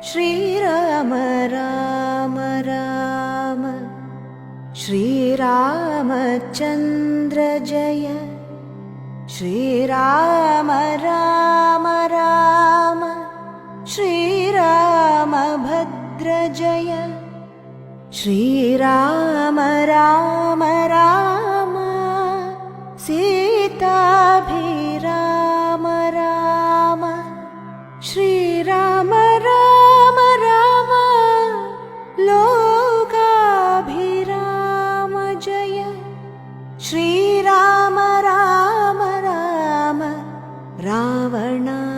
Shriram Ram Ram Shri Ramachandra Jai. Shriram Ram Ram श्रीरामभद्र Jai. Shriram Ram Ram सीताभिराम Ram. Shriram Ram Ram लोकाभिराम Jai. Shriram Ram Ram Rawna